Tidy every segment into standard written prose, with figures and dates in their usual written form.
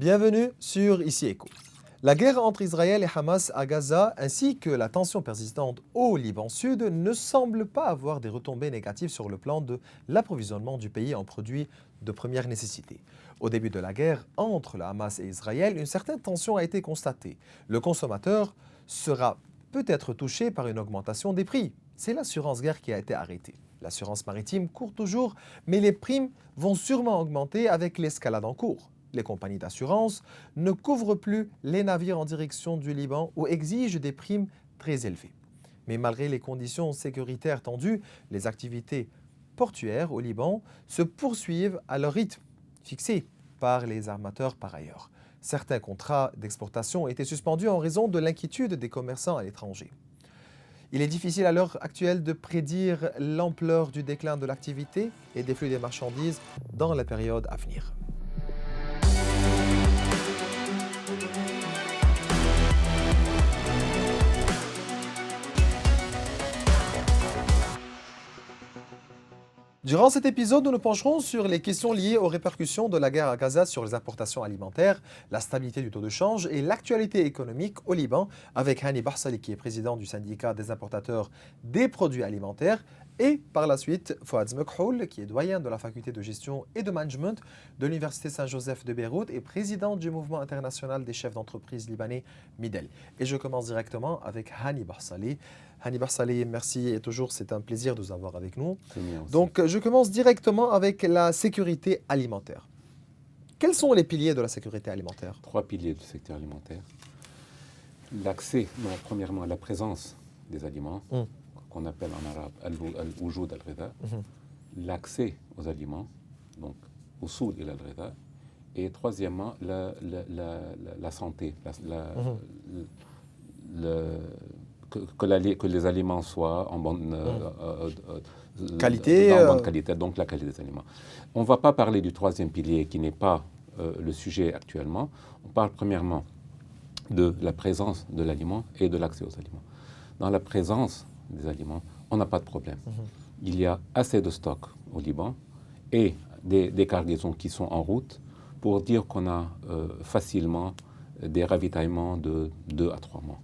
Bienvenue sur Ici Écho. La guerre entre Israël et Hamas à Gaza ainsi que la tension persistante au Liban Sud ne semblent pas avoir des retombées négatives sur le plan de l'approvisionnement du pays en produits de première nécessité. Au début de la guerre entre le Hamas et Israël, une certaine tension a été constatée. Le consommateur sera peut-être touché par une augmentation des prix. C'est l'assurance guerre qui a été arrêtée. L'assurance maritime court toujours, mais les primes vont sûrement augmenter avec l'escalade en cours. Les compagnies d'assurance ne couvrent plus les navires en direction du Liban ou exigent des primes très élevées. Mais malgré les conditions sécuritaires tendues, les activités portuaires au Liban se poursuivent à leur rythme, fixé par les armateurs par ailleurs. Certains contrats d'exportation ont été suspendus en raison de l'inquiétude des commerçants à l'étranger. Il est difficile à l'heure actuelle de prédire l'ampleur du déclin de l'activité et des flux des marchandises dans la période à venir. Durant cet épisode, nous nous pencherons sur les questions liées aux répercussions de la guerre à Gaza sur les importations alimentaires, la stabilité du taux de change et l'actualité économique au Liban avec Hani Bahsali qui est président du syndicat des importateurs des produits alimentaires et par la suite Fouad Zmekhoul qui est doyen de la faculté de gestion et de management de l'université Saint-Joseph de Beyrouth et président du mouvement international des chefs d'entreprise libanais Midel. Et je commence directement avec Hani Bahsali. Hani Bahsali, merci et toujours c'est un plaisir de vous avoir avec nous. Donc je commence directement avec la sécurité alimentaire. Quels sont les piliers de la sécurité alimentaire? 3 piliers du secteur alimentaire. L'accès, premièrement, à la présence des aliments, qu'on appelle en arabe al-wujud al-ghidha. L'accès aux aliments, donc au soud et al-ghidha. Et troisièmement, la santé, que les aliments soient en bonne qualité, bonne qualité, donc la qualité des aliments. On ne va pas parler du troisième pilier qui n'est pas le sujet actuellement. On parle premièrement de la présence de l'aliment et de l'accès aux aliments. Dans la présence des aliments, on n'a pas de problème. Il y a assez de stocks au Liban et des cargaisons qui sont en route pour dire qu'on a facilement des ravitaillements de 2 à 3 mois.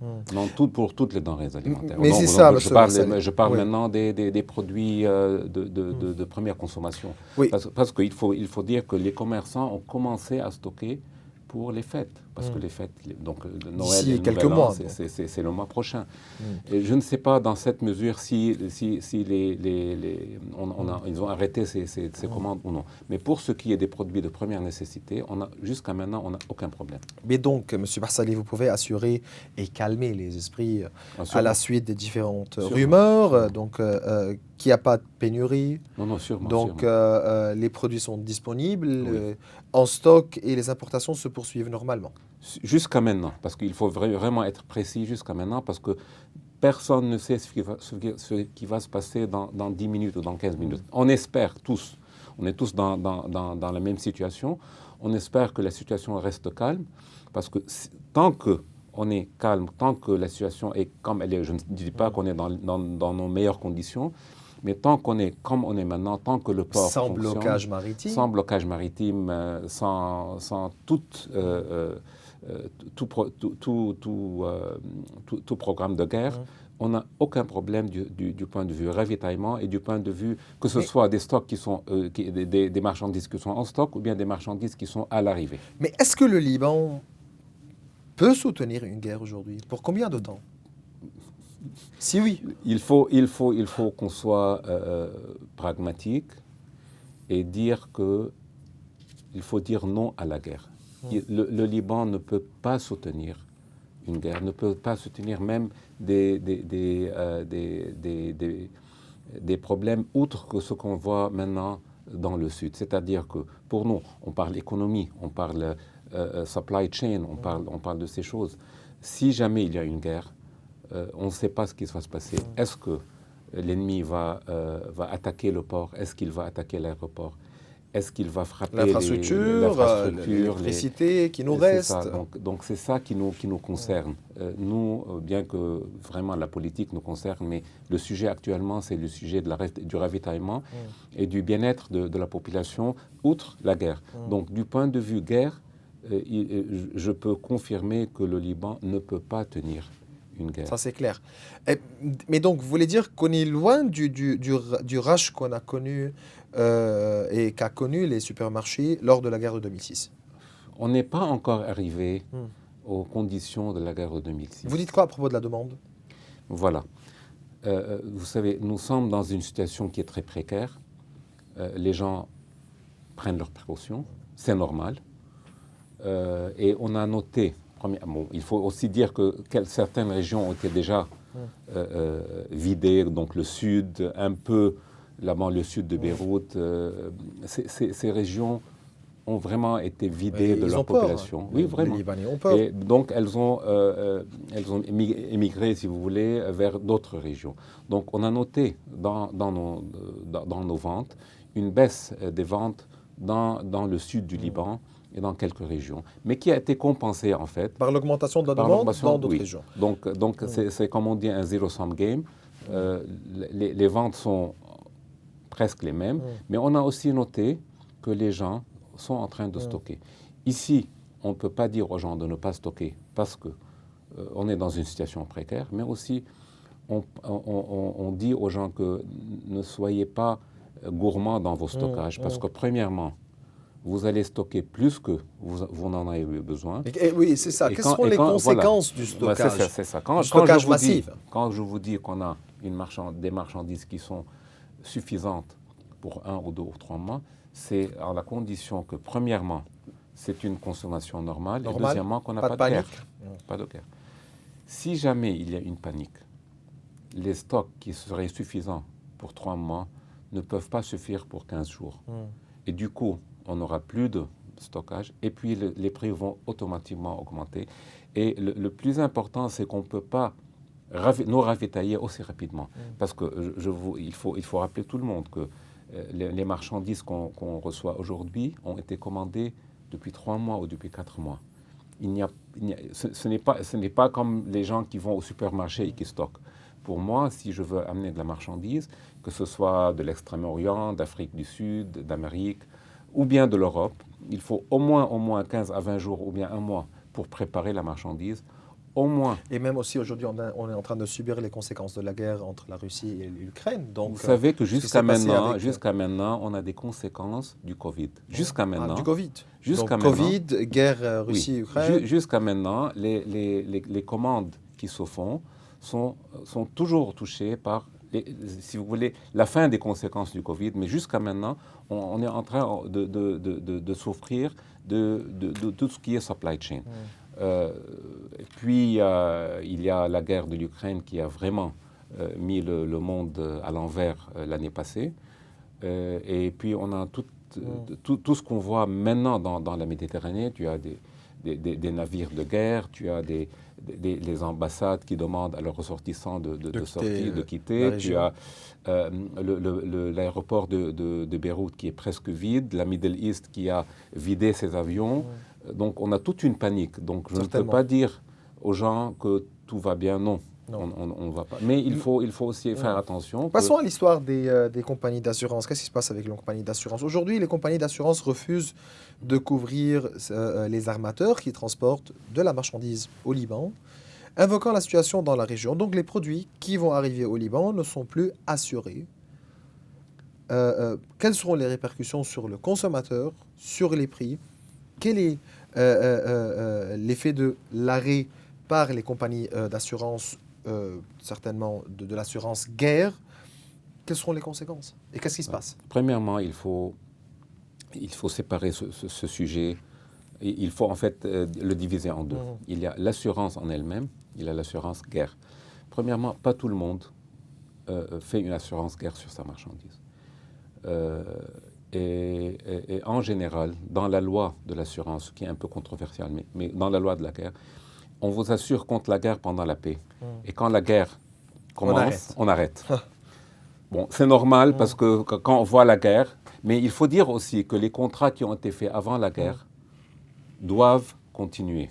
Pour toutes les denrées alimentaires. Mais c'est ça, je parle maintenant des produits de première consommation. Oui. Parce qu'il faut dire que les commerçants ont commencé à stocker pour les fêtes. Parce que les fêtes, donc Noël et quelques Nouvel An, mois, c'est le mois prochain. Et je ne sais pas dans cette mesure si ils ont arrêté ces commandes ou non. Mais pour ce qui est des produits de première nécessité, jusqu'à maintenant, on n'a aucun problème. Mais donc, M. Bahsali, vous pouvez assurer et calmer les esprits à la suite des différentes rumeurs, donc qu'il n'y a pas de pénurie. Non, sûrement. Donc, les produits sont disponibles en stock et les importations se poursuivent normalement. Jusqu'à maintenant, parce qu'il faut vraiment être précis jusqu'à maintenant, parce que personne ne sait ce qui va se passer dans 10 minutes ou dans 15 minutes. On espère tous, on est tous dans la même situation, on espère que la situation reste calme, parce que tant qu'on est calme, tant que la situation est comme elle est, je ne dis pas qu'on est dans nos meilleures conditions, mais tant qu'on est comme on est maintenant, tant que le port sans fonctionne, blocage maritime, sans tout programme de guerre, on n'a aucun problème du point de vue ravitaillement et du point de vue que ce soit des stocks qui sont des marchandises qui sont en stock ou bien des marchandises qui sont à l'arrivée. Mais est-ce que le Liban peut soutenir une guerre aujourd'hui? Pour combien de temps? Si oui. Il faut qu'on soit pragmatique et dire qu'il faut dire non à la guerre. Le Liban ne peut pas soutenir une guerre, ne peut pas soutenir même des problèmes outre que ce qu'on voit maintenant dans le Sud. C'est-à-dire que pour nous, on parle économie, on parle supply chain, on parle de ces choses. Si jamais il y a une guerre, on ne sait pas ce qui va se passer. Est-ce que l'ennemi va attaquer le port? Est-ce qu'il va attaquer l'aéroport? Est-ce qu'il va frapper l'infrastructure, l'électricité qui nous reste? Donc c'est ça qui nous concerne. Nous, bien que vraiment la politique nous concerne, mais le sujet actuellement, c'est le sujet du ravitaillement et du bien-être de la population, outre la guerre. Donc du point de vue guerre, je peux confirmer que le Liban ne peut pas tenir une guerre. Ça, c'est clair. Mais donc, vous voulez dire qu'on est loin du rush qu'on a connu et qu'a connu les supermarchés lors de la guerre de 2006? On n'est pas encore arrivé Hmm. aux conditions de la guerre de 2006. Vous dites quoi à propos de la demande? Voilà. Vous savez, nous sommes dans une situation qui est très précaire. Les gens prennent leurs précautions, c'est normal. Et on a noté, bon, il faut aussi dire que certaines régions ont été déjà vidées, donc le sud, un peu la banlieue sud de Beyrouth. Ces régions ont vraiment été vidées de leur population. Oui, vraiment. Les Libanais ont peur. Et donc, elles ont émigré, si vous voulez, vers d'autres régions. Donc, on a noté dans nos ventes une baisse des ventes dans le sud du Liban et dans quelques régions, mais qui a été compensée, en fait. Par l'augmentation de la demande dans d'autres régions. Donc c'est comme on dit un zero-sum game. Les ventes sont presque les mêmes, mais on a aussi noté que les gens sont en train de stocker. Ici, on ne peut pas dire aux gens de ne pas stocker parce qu'on est dans une situation précaire, mais aussi on dit aux gens que ne soyez pas gourmands dans vos stockages parce que premièrement, vous allez stocker plus que vous n'en avez besoin. Oui, c'est ça. Quelles seront les conséquences du stockage? C'est ça. Du stockage massif. Quand je vous dis qu'on a des marchandises qui sont suffisantes pour 1 ou 2 ou 3 mois, c'est à la condition que, premièrement, c'est une consommation normale, et deuxièmement, qu'on n'a pas de guerre. Pas de guerre. Si jamais il y a une panique, les stocks qui seraient suffisants pour 3 mois ne peuvent pas suffire pour 15 jours. Et du coup, on n'aura plus de stockage et puis les prix vont automatiquement augmenter. Et le plus important, c'est qu'on ne peut pas nous ravitailler aussi rapidement. Parce que il faut rappeler tout le monde que les marchandises qu'on reçoit aujourd'hui ont été commandées depuis 3 mois ou depuis 4 mois. Ce n'est pas comme les gens qui vont au supermarché et qui stockent. Pour moi, si je veux amener de la marchandise, que ce soit de l'Extrême-Orient, d'Afrique du Sud, d'Amérique, ou bien de l'Europe, il faut au moins 15 à 20 jours ou bien 1 mois pour préparer la marchandise, au moins. Et même aussi aujourd'hui, on est en train de subir les conséquences de la guerre entre la Russie et l'Ukraine. Donc, vous savez que jusqu'à maintenant, on a des conséquences du Covid. Jusqu'à maintenant. Du Covid. Jusqu'à maintenant. Covid, guerre Russie-Ukraine. Jusqu'à maintenant, les commandes qui se font sont toujours touchées par, si vous voulez, la fin des conséquences du Covid. Mais jusqu'à maintenant, on est en train de souffrir de tout ce qui est supply chain. Et puis, il y a la guerre de l'Ukraine qui a vraiment mis le monde à l'envers l'année passée. Et puis, on a tout ce qu'on voit maintenant dans la Méditerranée. Tu as des navires de guerre, tu as les ambassades qui demandent à leurs ressortissants de quitter. Tu as l'aéroport de Beyrouth qui est presque vide, la Middle East qui a vidé ses avions. Donc on a toute une panique. Donc je ne peux pas dire aux gens que tout va bien, non. On va pas. Mais il faut aussi faire attention. Passons à l'histoire des compagnies d'assurance. Qu'est-ce qui se passe avec les compagnies d'assurance? Aujourd'hui, les compagnies d'assurance refusent de couvrir les armateurs qui transportent de la marchandise au Liban, invoquant la situation dans la région. Donc les produits qui vont arriver au Liban ne sont plus assurés. Quelles seront les répercussions sur le consommateur, sur les prix? Quel est l'effet de l'arrêt par les compagnies d'assurance, certainement de l'assurance guerre? Quelles seront les conséquences? Et qu'est-ce qui se passe? Premièrement, il faut séparer ce sujet. Il faut en fait le diviser en deux. Il y a l'assurance en elle-même, il y a l'assurance guerre. Premièrement, pas tout le monde fait une assurance guerre sur sa marchandise. Et en général, dans la loi de l'assurance, qui est un peu controversiale, mais dans la loi de la guerre, on vous assure contre la guerre pendant la paix. Et quand la guerre commence, on arrête. Bon, c'est normal parce que quand on voit la guerre, mais il faut dire aussi que les contrats qui ont été faits avant la guerre doivent continuer.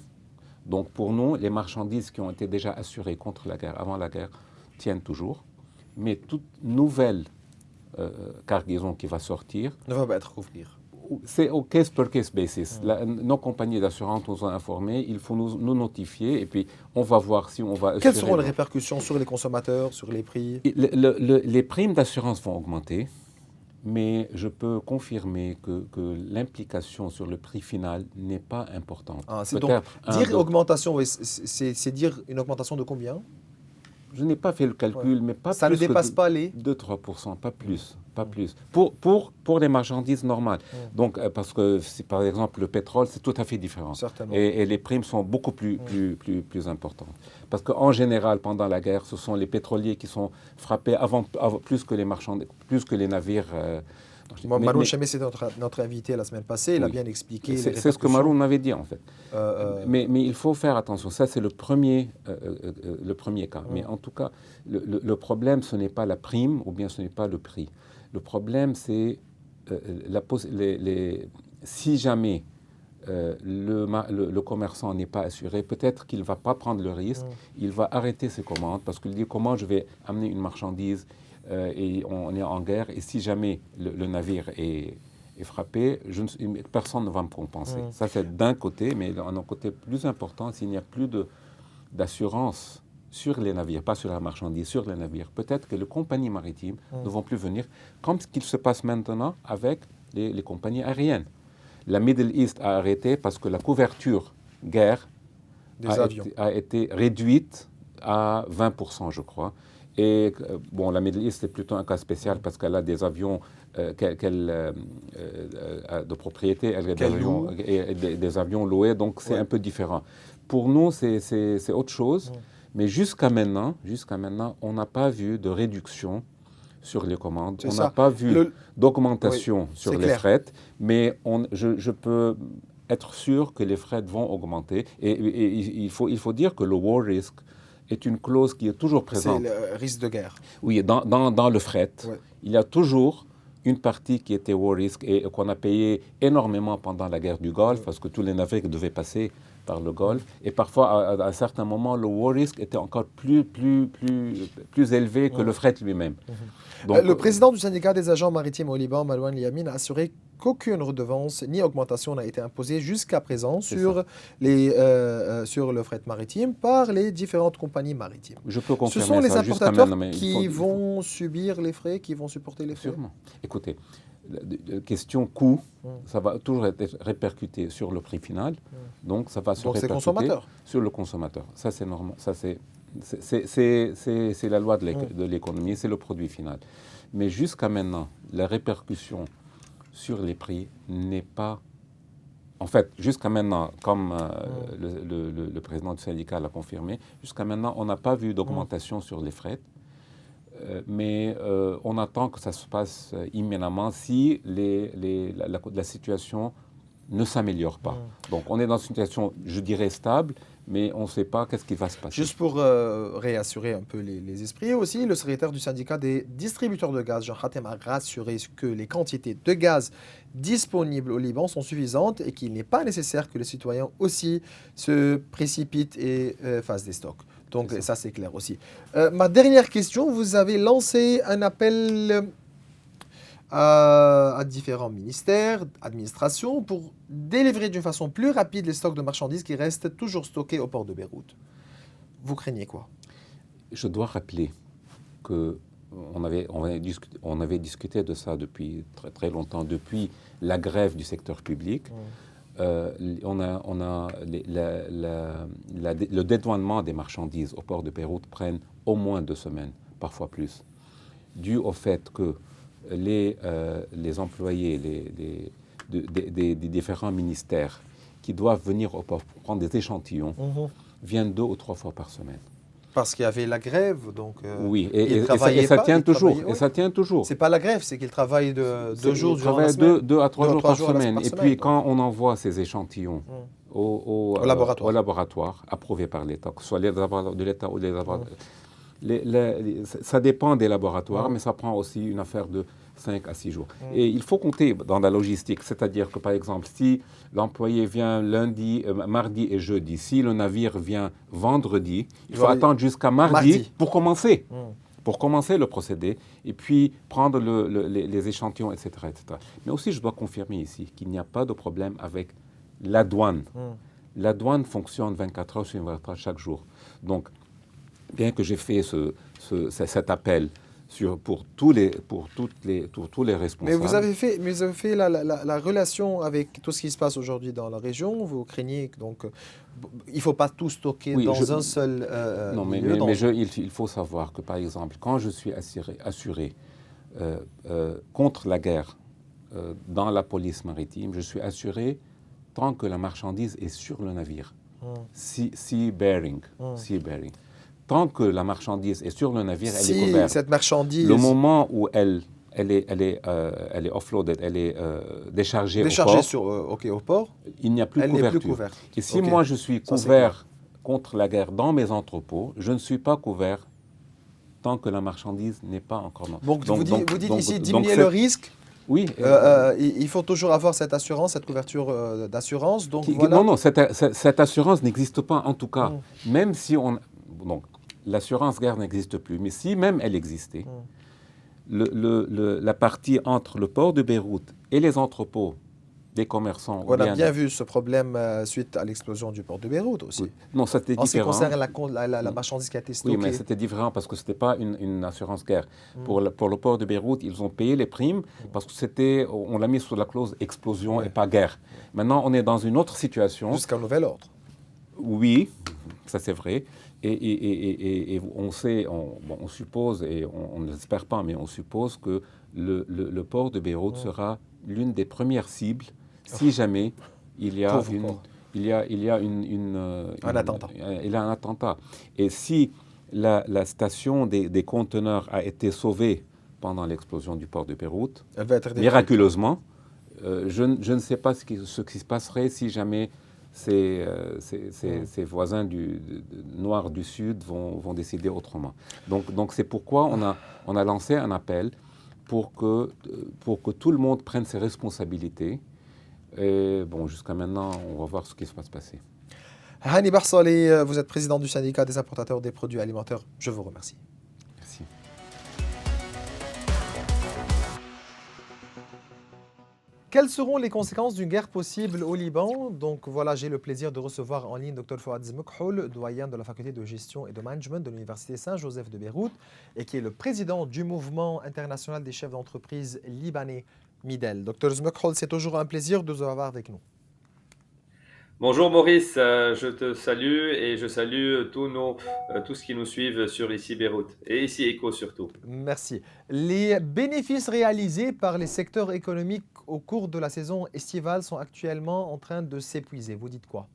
Donc pour nous, les marchandises qui ont été déjà assurées contre la guerre, avant la guerre, tiennent toujours. Mais toute nouvelle cargaison qui va sortir ne va pas être couverte. C'est au case-per-case basis. Nos compagnies d'assurance nous ont informés, il faut nous notifier et puis on va voir si on va... Quelles seront les répercussions sur les consommateurs, sur les prix? Les primes d'assurance vont augmenter, mais je peux confirmer que l'implication sur le prix final n'est pas importante. C'est donc dire augmentation, c'est dire une augmentation de combien? Je n'ai pas fait le calcul, mais pas ça plus ne dépasse pas les 2-3%, pas plus, pas plus. Pour les marchandises normales. Donc, parce que, par exemple, le pétrole, c'est tout à fait différent. Certainement. Et les primes sont beaucoup plus importantes. Parce qu'en général, pendant la guerre, ce sont les pétroliers qui sont frappés plus que les marchandises, plus que les navires. Maroun Chamé, c'était notre invité la semaine passée, il a bien expliqué. C'est ce que Maroun m'avait dit en fait. Mais il faut faire attention, ça c'est le premier cas. Mais en tout cas, le problème ce n'est pas la prime ou bien ce n'est pas le prix. Le problème c'est si jamais le commerçant n'est pas assuré, peut-être qu'il ne va pas prendre le risque, il va arrêter ses commandes parce qu'il dit comment je vais amener une marchandise et on est en guerre, et si jamais le navire est frappé, personne ne va me compenser. Ça, c'est d'un côté, mais d'un côté plus important, s'il n'y a plus d'assurance sur les navires, pas sur la marchandise, sur les navires, peut-être que les compagnies maritimes ne vont plus venir, comme ce qu'il se passe maintenant avec les compagnies aériennes. La Middle East a arrêté parce que la couverture guerre a été réduite à 20%, je crois. Et bon, la Middle East, c'est plutôt un cas spécial parce qu'elle a des avions de propriété, elle a des avions loués, donc c'est un peu différent. Pour nous, c'est autre chose, mais jusqu'à maintenant, on n'a pas vu de réduction sur les commandes, on n'a pas vu d'augmentation sur les frais, mais je peux être sûr que les frais vont augmenter. Et il faut dire que le war risk est une clause qui est toujours présente. C'est le risque de guerre. Oui, dans le fret, il y a toujours une partie qui était war risk et qu'on a payé énormément pendant la guerre du Golfe parce que tous les navires devaient passer par le Golfe. Et parfois, à un certain moment, le war risk était encore plus élevé que le fret lui-même. Donc, le président du syndicat des agents maritimes au Liban, Marouane Liamine, a assuré qu'aucune redevance ni augmentation n'a été imposée jusqu'à présent sur le fret maritime par les différentes compagnies maritimes. Je peux confirmer. Ce sont les importateurs qui vont subir les frais, qui vont supporter les frais. Sûrement. Écoutez, la question coût, ça va toujours être répercuté sur le prix final. Donc, ça va se répercuter sur le consommateur. Ça, c'est normal. Ça, c'est la loi de l'économie, c'est le produit final. Mais jusqu'à maintenant, la répercussion sur les prix n'est pas... En fait, jusqu'à maintenant, comme le président du syndicat l'a confirmé, jusqu'à maintenant, on n'a pas vu d'augmentation sur les frais. Mais on attend que ça se passe immédiatement si la situation ne s'améliore pas. Donc on est dans une situation, je dirais, stable, mais on ne sait pas qu'est-ce qui va se passer. Juste pour réassurer un peu les esprits aussi, le secrétaire du syndicat des distributeurs de gaz, Jean Khatem, a rassuré que les quantités de gaz disponibles au Liban sont suffisantes et qu'il n'est pas nécessaire que les citoyens aussi se précipitent et fassent des stocks. Donc ça c'est clair aussi. Ma dernière question, vous avez lancé un appel à différents ministères, administrations, pour délivrer d'une façon plus rapide les stocks de marchandises qui restent toujours stockés au port de Beyrouth. Vous craignez quoi? Je dois rappeler qu'on avait discuté de ça depuis très, très longtemps, depuis la grève du secteur public. On a le dédouanement des marchandises au port de Beyrouth prennent au moins 2 semaines, parfois plus, dû au fait que les employés des différents ministères qui doivent venir au port pour prendre des échantillons viennent 2 ou 3 fois par semaine. Parce qu'il y avait la grève, donc... oui, et ça tient toujours. Et ça tient toujours. C'est pas la grève, c'est qu'ils travaillent 2 jours durant la semaine. 2 à 3 jours par semaine. Et puis quand on envoie ces échantillons au laboratoire, approuvé par l'État, que ce soit les laboratoires de l'État ou les laboratoires... ça dépend des laboratoires, mais ça prend aussi une affaire de 5 à 6 jours. Et il faut compter dans la logistique, c'est-à-dire que par exemple, si l'employé vient lundi, mardi et jeudi, si le navire vient vendredi, il faut attendre jusqu'à mardi pour commencer. pour commencer le procédé et puis prendre les échantillons, etc., etc. Mais aussi, je dois confirmer ici qu'il n'y a pas de problème avec la douane. La douane fonctionne 24 heures sur 24 heures chaque jour. Donc, bien que j'ai fait cet appel pour tous les responsables. Mais vous avez fait la relation avec tout ce qui se passe aujourd'hui dans la région. Vous craignez donc il ne faut pas tout stocker dans un seul non, milieu. Il faut savoir que, par exemple, quand je suis assuré contre la guerre dans la police maritime, je suis assuré tant que la marchandise est sur le navire. Sea-bearing. Tant que la marchandise est sur le navire, elle est couverte. Cette marchandise... Le moment où elle est offloaded, elle est déchargée au port, il n'y a plus de couverture. Et si moi je suis couvert contre la guerre dans mes entrepôts, je ne suis pas couvert tant que la marchandise n'est pas encore... Donc vous dites ici diminuer le risque. Oui. Il faut toujours avoir cette assurance, cette couverture d'assurance. Non, cette assurance n'existe pas en tout cas. Même si on... Donc, l'assurance guerre n'existe plus, mais si même elle existait, la partie entre le port de Beyrouth et les entrepôts des commerçants... On a bien vu ce problème suite à l'explosion du port de Beyrouth aussi. Oui. Non, c'était différent. En ce qui concerne la marchandise qui a été stockée. Oui, mais c'était différent parce que ce n'était pas une assurance guerre. Pour le port de Beyrouth, ils ont payé les primes parce que on l'a mis sous la clause explosion et pas guerre. Maintenant, on est dans une autre situation. Jusqu'à nouvel ordre. Oui, ça c'est vrai. Et on sait, on suppose, et on ne l'espère pas, mais on suppose que le port de Beyrouth sera l'une des premières cibles si jamais il y a un attentat. Et si la station des conteneurs a été sauvée pendant l'explosion du port de Beyrouth, miraculeusement, je ne sais pas ce qui se passerait si jamais ces voisins noirs du Sud vont décider autrement. Donc c'est pourquoi on a lancé un appel pour que tout le monde prenne ses responsabilités. Et bon, jusqu'à maintenant, on va voir ce qui va se passer. Hani Barsaleh, vous êtes président du syndicat des importateurs des produits alimentaires. Je vous remercie. Merci. Quelles seront les conséquences d'une guerre possible au Liban? Donc voilà, j'ai le plaisir de recevoir en ligne Dr Fouad Zmekhoul, doyen de la faculté de gestion et de management de l'université Saint-Joseph de Beyrouth et qui est le président du mouvement international des chefs d'entreprise libanais Midel. Dr Zmekhoul, c'est toujours un plaisir de vous avoir avec nous. Bonjour Maurice, je te salue et je salue tous qui nous suivent sur ici Beyrouth et ici ECHO surtout. Merci. Les bénéfices réalisés par les secteurs économiques au cours de la saison estivale sont actuellement en train de s'épuiser. Vous dites quoi?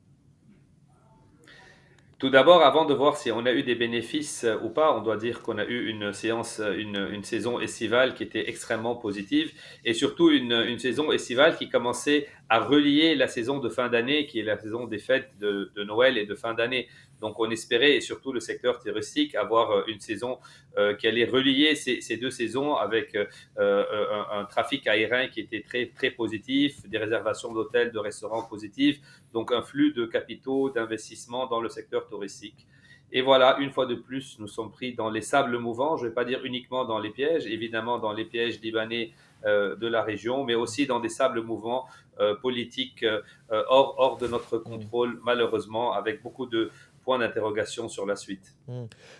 Tout d'abord, avant de voir si on a eu des bénéfices ou pas, on doit dire qu'on a eu une saison estivale qui était extrêmement positive et surtout une saison estivale qui commençait à relier la saison de fin d'année, qui est la saison des fêtes de Noël et de fin d'année. Donc, on espérait, et surtout le secteur touristique, avoir une saison qui allait relier ces deux saisons avec un trafic aérien qui était très, très positif, des réservations d'hôtels, de restaurants positifs, donc un flux de capitaux, d'investissements dans le secteur touristique. Et voilà, une fois de plus, nous sommes pris dans les sables mouvants, je ne vais pas dire uniquement dans les pièges, évidemment dans les pièges libanais de la région, mais aussi dans des sables mouvants politiques hors de notre contrôle, malheureusement, avec beaucoup de point d'interrogation sur la suite.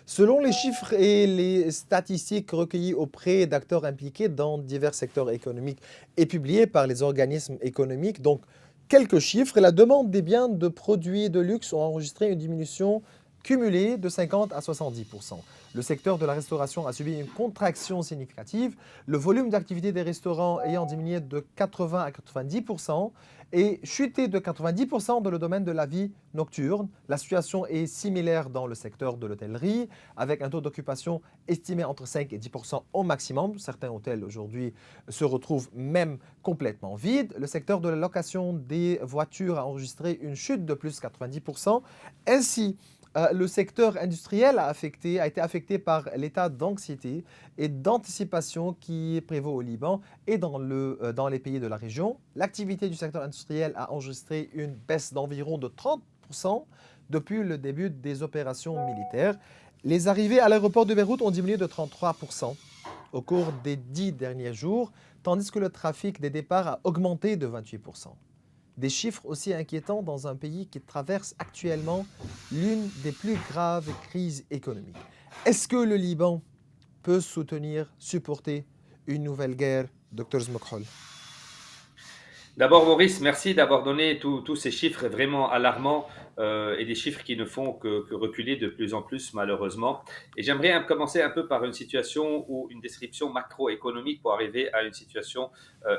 Selon les chiffres et les statistiques recueillies auprès d'acteurs impliqués dans divers secteurs économiques et publiés par les organismes économiques, donc quelques chiffres, la demande des biens de produits de luxe ont enregistré une diminution cumulée de 50 à 70%. Le secteur de la restauration a subi une contraction significative, le volume d'activité des restaurants ayant diminué de 80 à 90% et chuté de 90% dans le domaine de la vie nocturne. La situation est similaire dans le secteur de l'hôtellerie, avec un taux d'occupation estimé entre 5 et 10% au maximum. Certains hôtels aujourd'hui se retrouvent même complètement vides. Le secteur de la location des voitures a enregistré une chute de plus 90%. Ainsi, le secteur industriel a été affecté par l'état d'anxiété et d'anticipation qui prévaut au Liban et dans les pays de la région. L'activité du secteur industriel a enregistré une baisse d'environ de 30% depuis le début des opérations militaires. Les arrivées à l'aéroport de Beyrouth ont diminué de 33% au cours des 10 derniers jours, tandis que le trafic des départs a augmenté de 28%. Des chiffres aussi inquiétants dans un pays qui traverse actuellement l'une des plus graves crises économiques. Est-ce que le Liban peut supporter une nouvelle guerre, Dr Zmokhol? D'abord, Maurice, merci d'avoir donné tous ces chiffres vraiment alarmants et des chiffres qui ne font que reculer de plus en plus, malheureusement. Et j'aimerais commencer un peu par une situation ou une description macroéconomique pour arriver à une situation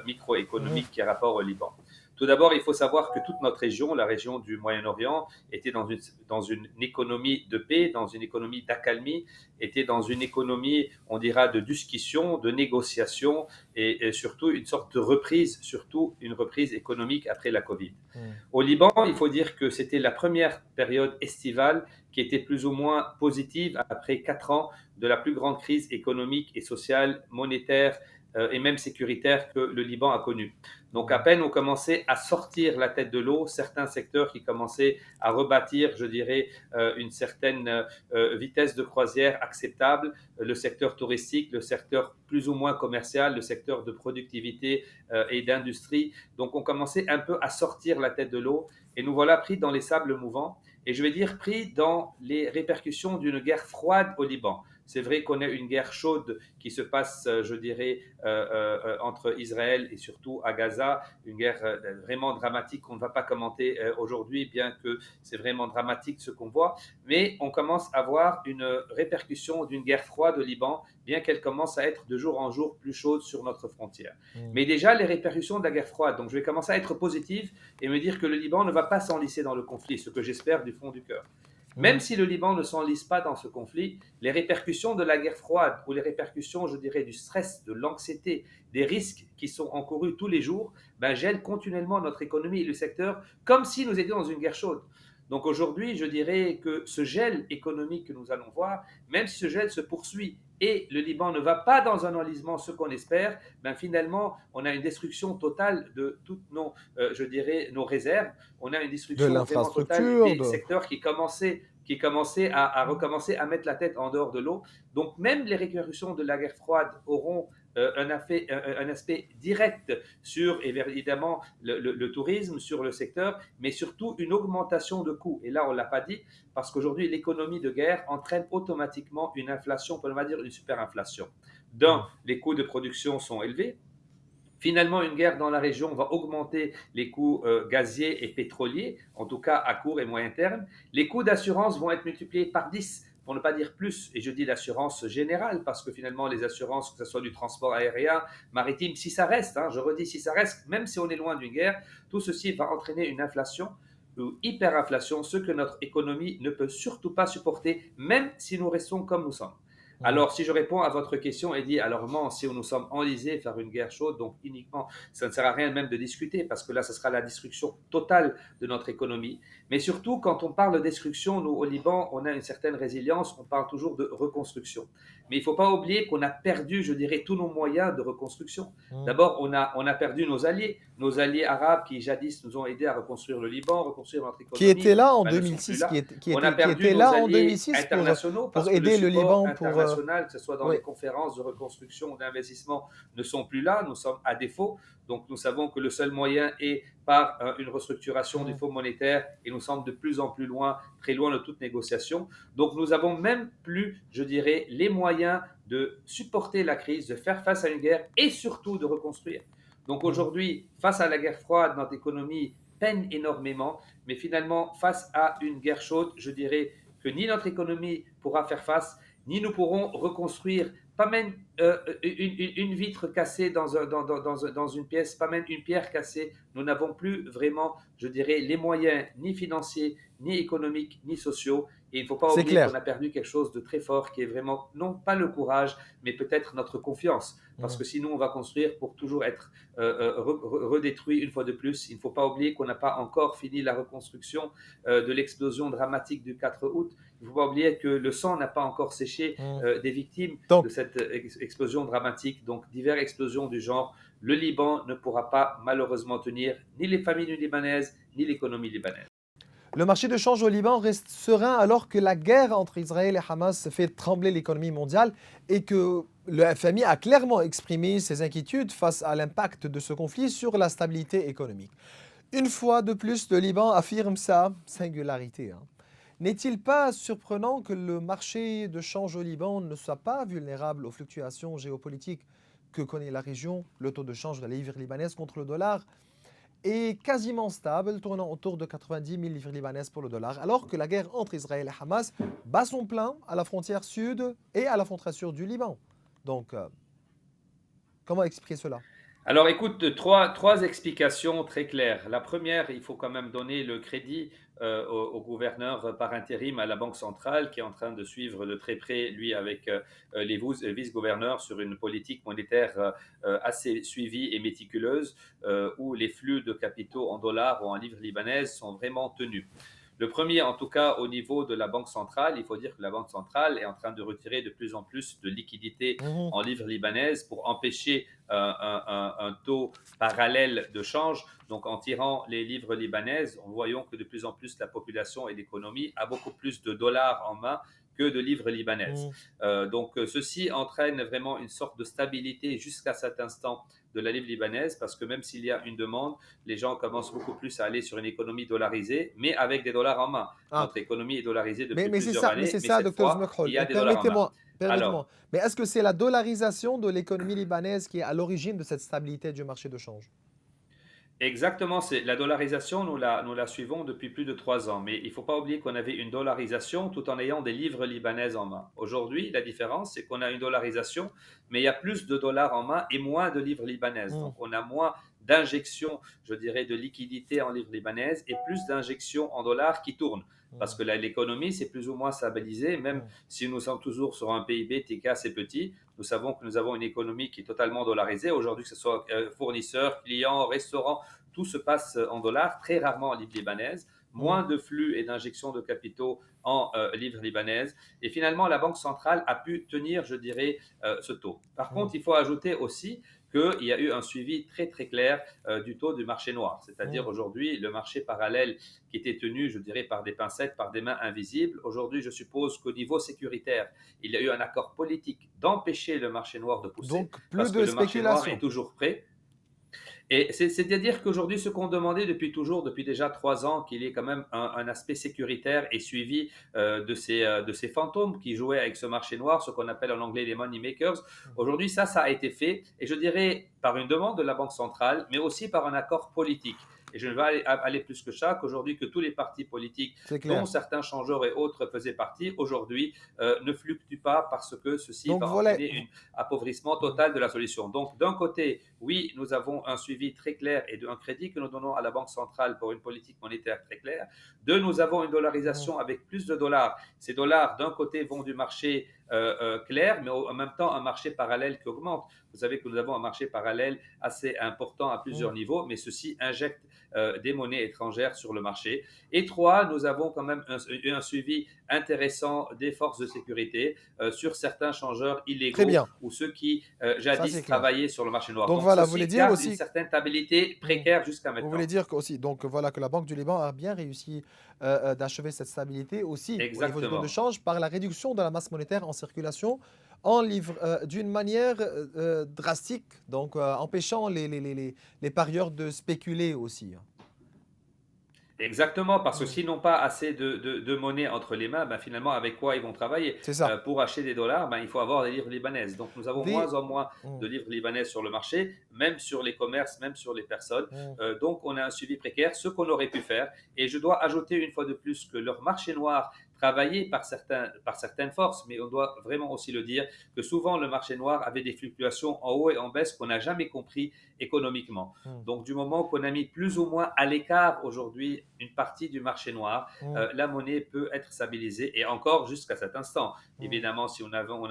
microéconomique qui a rapport au Liban. Tout d'abord, il faut savoir que toute notre région, la région du Moyen-Orient, était dans une économie de paix, dans une économie d'accalmie, était dans une économie, on dira, de discussion, de négociation et surtout une sorte de reprise, surtout une reprise économique après la Covid. Au Liban, il faut dire que c'était la première période estivale qui était plus ou moins positive après 4 ans de la plus grande crise économique et sociale, monétaire et même sécuritaire que le Liban a connue. Donc à peine on commençait à sortir la tête de l'eau, certains secteurs qui commençaient à rebâtir, je dirais, une certaine vitesse de croisière acceptable, le secteur touristique, le secteur plus ou moins commercial, le secteur de productivité et d'industrie. Donc on commençait un peu à sortir la tête de l'eau et nous voilà pris dans les sables mouvants et je vais dire pris dans les répercussions d'une guerre froide au Liban. C'est vrai qu'on a une guerre chaude qui se passe, je dirais, entre Israël et surtout à Gaza, une guerre vraiment dramatique qu'on ne va pas commenter aujourd'hui, bien que c'est vraiment dramatique ce qu'on voit. Mais on commence à voir une répercussion d'une guerre froide au Liban, bien qu'elle commence à être de jour en jour plus chaude sur notre frontière. Mais déjà, les répercussions de la guerre froide, donc je vais commencer à être positive et me dire que le Liban ne va pas s'enliser dans le conflit, ce que j'espère du fond du cœur. Même si le Liban ne s'enlise pas dans ce conflit, les répercussions de la guerre froide ou les répercussions, je dirais, du stress, de l'anxiété, des risques qui sont encourus tous les jours, gèlent continuellement notre économie et le secteur comme si nous étions dans une guerre chaude. Donc aujourd'hui, je dirais que ce gel économique que nous allons voir, même si ce gel se poursuit et le Liban ne va pas dans un enlisement, ce qu'on espère, finalement, on a une destruction totale de toutes nos, je dirais, nos réserves. On a une De destruction vraiment totale l'infrastructure, des secteurs qui commençaient à recommencer à mettre la tête en dehors de l'eau. Donc même les répercussions de la guerre froide auront un aspect direct sur évidemment le tourisme, sur le secteur, mais surtout une augmentation de coûts. Et là, on ne l'a pas dit, parce qu'aujourd'hui, l'économie de guerre entraîne automatiquement une inflation, on va dire une superinflation. Les coûts de production sont élevés. Finalement, une guerre dans la région va augmenter les coûts gaziers et pétroliers, en tout cas à court et moyen terme. Les coûts d'assurance vont être multipliés par 10, pour ne pas dire plus, et je dis l'assurance générale, parce que finalement, les assurances, que ce soit du transport aérien, maritime, si ça reste, je redis, si ça reste, même si on est loin d'une guerre, tout ceci va entraîner une inflation ou hyperinflation, ce que notre économie ne peut surtout pas supporter, même si nous restons comme nous sommes. Alors, si je réponds à votre question et dis, alors, si nous sommes enlisés faire une guerre chaude, donc uniquement, ça ne sert à rien même de discuter, parce que là, ce sera la destruction totale de notre économie. Mais surtout, quand on parle de destruction, nous, au Liban, on a une certaine résilience, on parle toujours de reconstruction. Mais il ne faut pas oublier qu'on a perdu, je dirais, tous nos moyens de reconstruction. D'abord, on a perdu nos alliés arabes qui jadis nous ont aidés à reconstruire le Liban, reconstruire notre économie. qui était là en ne sont plus 2006, là. qui On a perdu était nos là en alliés 2006 internationaux parce pour que aider le support Liban international, que ce soit dans oui. les conférences de reconstruction ou d'investissement, ne sont plus là. Nous sommes à défaut. Donc, nous savons que le seul moyen est par une restructuration du fonds monétaire et nous sommes de plus en plus loin, très loin de toute négociation. Donc, nous n'avons même plus, je dirais, les moyens de supporter la crise, de faire face à une guerre et surtout de reconstruire. Donc, aujourd'hui, face à la guerre froide, notre économie peine énormément, mais finalement, face à une guerre chaude, je dirais que ni notre économie pourra faire face, ni nous pourrons reconstruire, pas même une vitre cassée dans une pièce, pas même une pierre cassée. Nous n'avons plus vraiment, je dirais, les moyens ni financiers, ni économiques, ni sociaux. Et il ne faut pas oublier qu'on a perdu quelque chose de très fort qui est vraiment, non pas le courage, mais peut-être notre confiance. Parce que sinon, on va construire pour toujours être redétruit une fois de plus. Il ne faut pas oublier qu'on n'a pas encore fini la reconstruction de l'explosion dramatique du 4 août. Il ne faut pas oublier que le sang n'a pas encore séché des victimes de cette explosion dramatique. Donc, diverses explosions du genre. Le Liban ne pourra pas malheureusement tenir ni les familles libanaises, ni l'économie libanaise. Le marché de change au Liban reste serein alors que la guerre entre Israël et Hamas fait trembler l'économie mondiale et que le FMI a clairement exprimé ses inquiétudes face à l'impact de ce conflit sur la stabilité économique. Une fois de plus, le Liban affirme sa singularité, hein. N'est-il pas surprenant que le marché de change au Liban ne soit pas vulnérable aux fluctuations géopolitiques que connaît la région? Le taux de change de la livre libanaise contre le dollar est quasiment stable, tournant autour de 90 000 livres libanaises pour le dollar, alors que la guerre entre Israël et Hamas bat son plein à la frontière sud et à la frontière sud du Liban. Donc, comment expliquer cela? Alors écoute, trois explications très claires. La première, il faut quand même donner le crédit au gouverneur par intérim à la Banque centrale qui est en train de suivre de très près, lui, avec les vice-gouverneurs sur une politique monétaire assez suivie et méticuleuse où les flux de capitaux en dollars ou en livres libanaises sont vraiment tenus. Le premier, en tout cas, au niveau de la Banque centrale, il faut dire que la Banque centrale est en train de retirer de plus en plus de liquidités Mhm. en livres libanaises pour empêcher un taux parallèle de change. Donc, en tirant les livres libanaises, en voyant que de plus en plus la population et l'économie a beaucoup plus de dollars en main que de livres libanaises. Mhm. Ceci entraîne vraiment une sorte de stabilité jusqu'à cet instant de la livre libanaise, parce que même s'il y a une demande, les gens commencent beaucoup plus à aller sur une économie dollarisée, mais avec des dollars en main. Ah, Notre économie est dollarisée depuis plusieurs mais années, c'est mais ça, cette docteur fois, il Zmekhoul. y a des dollars en main. Permettez-moi, permettez-moi. Alors, Mais est-ce que c'est la dollarisation de l'économie libanaise qui est à l'origine de cette stabilité du marché de change? exactement, c'est la dollarisation, nous la suivons depuis plus de 3 ans, mais il ne faut pas oublier qu'on avait une dollarisation tout en ayant des livres libanaises en main. Aujourd'hui, la différence, c'est qu'on a une dollarisation, mais il y a plus de dollars en main et moins de livres libanaises. Mhm. Donc, on a moins d'injections, je dirais, de liquidités en livres libanaises et plus d'injections en dollars qui tournent. Parce Mhm. que l'économie, c'est plus ou moins stabilisé, même Mhm. si nous sommes toujours sur un PIB TK assez petit, nous savons que nous avons une économie qui est totalement dollarisée. Aujourd'hui, que ce soit fournisseurs, clients, restaurants, tout se passe en dollars, très rarement en livres libanaises, Mhm. moins de flux et d'injections de capitaux en livres libanaises. Et finalement, la Banque centrale a pu tenir, je dirais, ce taux. Par Mhm. contre, il faut ajouter aussi qu'il y a eu un suivi très très clair du taux du marché noir. C'est-à-dire Mhm. aujourd'hui, le marché parallèle qui était tenu, je dirais, par des pincettes, par des mains invisibles. Aujourd'hui, je suppose qu'au niveau sécuritaire, il y a eu un accord politique d'empêcher le marché noir de pousser, Donc, plus parce que de le marché noir est spéculation. toujours prêt. Et c'est-à-dire qu'aujourd'hui, ce qu'on demandait depuis toujours, depuis déjà 3 ans, qu'il y ait quand même un aspect sécuritaire et suivi de ces fantômes qui jouaient avec ce marché noir, ce qu'on appelle en anglais les money makers. Aujourd'hui, ça a été fait, et je dirais par une demande de la Banque centrale, mais aussi par un accord politique. Et je ne vais aller plus que ça, qu'aujourd'hui, que tous les partis politiques, C'est dont clair. certains changeurs et autres faisaient partie, aujourd'hui ne fluctuent pas parce que ceci Donc, va voilà. entraîner un appauvrissement total de la solution. Donc, d'un côté, oui, nous avons un suivi très clair et un crédit que nous donnons à la Banque centrale pour une politique monétaire très claire. Deux, nous avons une Mhm. dollarisation avec plus de dollars. Ces dollars, d'un côté, vont du marché clair, mais en même temps un marché parallèle qui augmente. Vous savez que nous avons un marché parallèle assez important à plusieurs Mhm. niveaux, mais ceci injecte des monnaies étrangères sur le marché. Et trois, nous avons quand même un suivi intéressant des forces de sécurité sur certains changeurs Très illégaux bien. ou ceux qui Ça, c'est jadis clair. travaillaient sur le marché noir. Donc, Donc voilà, vous voulez ceci dire garde une aussi. certaine stabilité Mhm. précaire jusqu'à Vous voulez maintenant. dire aussi, donc voilà, que la Banque du Liban a bien réussi d'achever cette stabilité aussi au niveau du taux de Exactement. change par la réduction de la masse monétaire en circulation en livre d'une manière drastique, donc empêchant les parieurs de spéculer aussi, hein. Exactement, parce que Mm. s'ils n'ont pas assez de monnaie entre les mains, ben finalement, avec quoi ils vont travailler? C'est ça. Pour acheter des dollars, ben, il faut avoir des livres libanaises. Donc, nous avons Des... moins en moins Mm. de livres libanais sur le marché, même sur les commerces, même sur les personnes. Mm. Donc, on a un suivi précaire, ce qu'on aurait pu faire. Et je dois ajouter une fois de plus que leur marché noir, travaillé par certaines forces, mais on doit vraiment aussi le dire, que souvent le marché noir avait des fluctuations en haut et en baisse qu'on n'a jamais compris économiquement. Mm. Donc, du moment qu'on a mis plus ou moins à l'écart aujourd'hui une partie du marché noir, Mm. la monnaie peut être stabilisée et encore jusqu'à cet instant. Mm. Évidemment, si on avons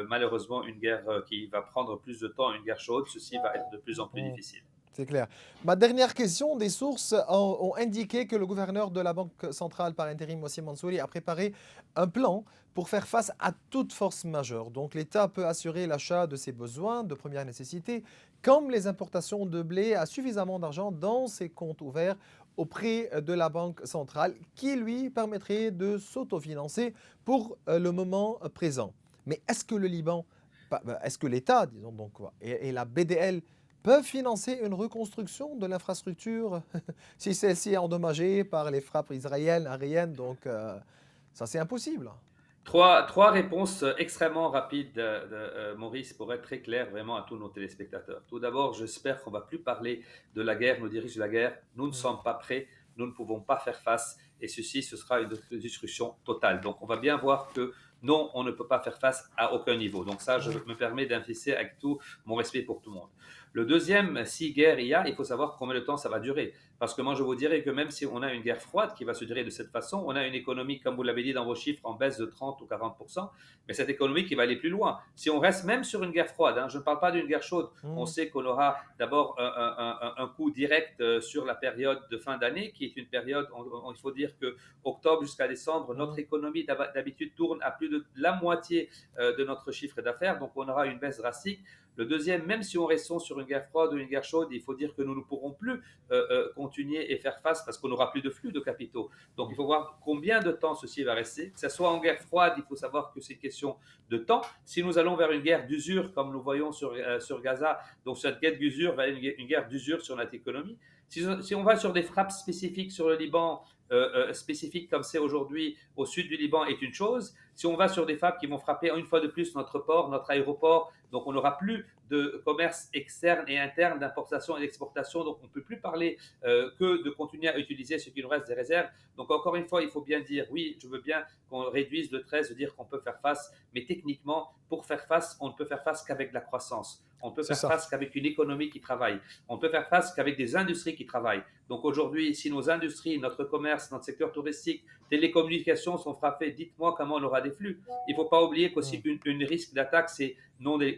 malheureusement une guerre qui va prendre plus de temps, une guerre chaude, ceci va être de plus en plus Mm. difficile. C'est clair. Ma dernière question, des sources ont indiqué que le gouverneur de la Banque centrale par intérim, Mossi Mansouri, a préparé un plan pour faire face à toute force majeure. Donc l'État peut assurer l'achat de ses besoins de première nécessité, comme les importations de blé, a suffisamment d'argent dans ses comptes ouverts auprès de la Banque centrale qui lui permettrait de s'autofinancer pour le moment présent. Mais est-ce que le Liban, est-ce que l'État, disons donc, et la BDL peuvent financer une reconstruction de l'infrastructure si celle-ci est endommagée par les frappes israéliennes, aériennes? Donc ça c'est impossible. Trois réponses extrêmement rapides, Maurice, pour être très clair vraiment à tous nos téléspectateurs. Tout d'abord, j'espère qu'on ne va plus parler de la guerre, nous dirige de la guerre. Nous ne sommes pas prêts, nous ne pouvons pas faire face et ceci, ce sera une destruction totale. Donc, on va bien voir que non, on ne peut pas faire face à aucun niveau. Donc ça, je me permets d'insister avec tout mon respect pour tout le monde. Le deuxième, si guerre il y a, il faut savoir combien de temps ça va durer. Parce que moi, je vous dirais que même si on a une guerre froide qui va se durer de cette façon, on a une économie, comme vous l'avez dit dans vos chiffres, en baisse de 30 ou 40%, mais cette économie qui va aller plus loin. Si on reste même sur une guerre froide, je ne parle pas d'une guerre chaude, on sait qu'on aura d'abord un coup direct sur la période de fin d'année, qui est une période, il faut dire que octobre jusqu'à décembre, notre économie d'habitude tourne à plus de la moitié de notre chiffre d'affaires, donc on aura une baisse drastique. Le deuxième, même si on reste sur une guerre froide ou une guerre chaude, il faut dire que nous ne pourrons plus continuer et faire face parce qu'on n'aura plus de flux de capitaux. Donc il faut voir combien de temps ceci va rester. Que ce soit en guerre froide, il faut savoir que c'est une question de temps. Si nous allons vers une guerre d'usure, comme nous voyons sur Gaza, donc cette guerre d'usure va être une guerre d'usure sur notre économie. Si on va sur des frappes spécifiques sur le Liban, spécifiques comme c'est aujourd'hui au sud du Liban, est une chose. Si on va sur des frappes qui vont frapper une fois de plus notre port, notre aéroport, donc on n'aura plus de commerce externe et interne, d'importation et d'exportation, donc on ne peut plus parler que de continuer à utiliser ce qui nous reste des réserves. Donc encore une fois, il faut bien dire, oui, je veux bien qu'on réduise le 13, de dire qu'on peut faire face, mais techniquement, pour faire face, on ne peut faire face qu'avec la croissance. On ne peut faire face qu'avec une économie qui travaille. On ne peut faire face qu'avec des industries qui travaillent. Donc aujourd'hui, si nos industries, notre commerce, notre secteur touristique, télécommunications sont frappés, dites-moi comment on aura des flux. Il ne faut pas oublier qu'aussi une risque d'attaque, c'est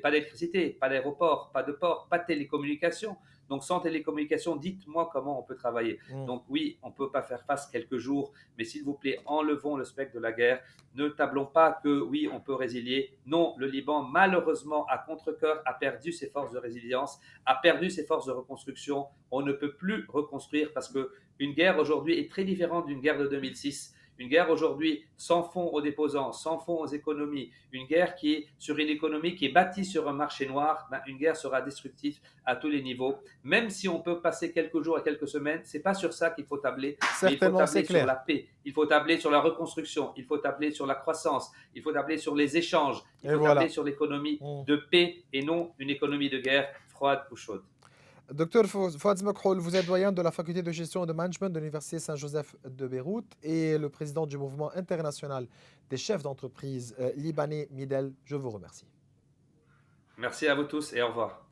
pas d'électricité, pas d'aéroport, pas de port, pas de télécommunications. Donc sans télécommunications, dites-moi comment on peut travailler. Donc oui, on ne peut pas faire face quelques jours, mais s'il vous plaît, enlevons le spectre de la guerre. Ne tablons pas que oui, on peut résilier. Non, le Liban, malheureusement, à contre-cœur, a perdu ses forces de résilience, a perdu ses forces de reconstruction. On ne peut plus reconstruire parce qu'une guerre aujourd'hui est très différente d'une guerre de 2006. Une guerre aujourd'hui sans fonds aux déposants, sans fonds aux économies, une guerre qui est sur une économie qui est bâtie sur un marché noir, une guerre sera destructive à tous les niveaux. Même si on peut passer quelques jours et quelques semaines, c'est pas sur ça qu'il faut tabler. Mais il faut tabler sur la paix, il faut tabler sur la reconstruction, il faut tabler sur la croissance, il faut tabler sur les échanges, il faut tabler sur l'économie de paix et non une économie de guerre froide ou chaude. Docteur Fouad Zmekhoul, vous êtes doyen de la faculté de gestion et de management de l'Université Saint-Joseph de Beyrouth et le président du mouvement international des chefs d'entreprise libanais Midel. Je vous remercie. Merci à vous tous et au revoir.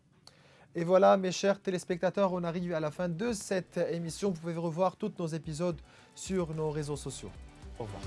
Et voilà, mes chers téléspectateurs, on arrive à la fin de cette émission. Vous pouvez revoir tous nos épisodes sur nos réseaux sociaux. Au revoir.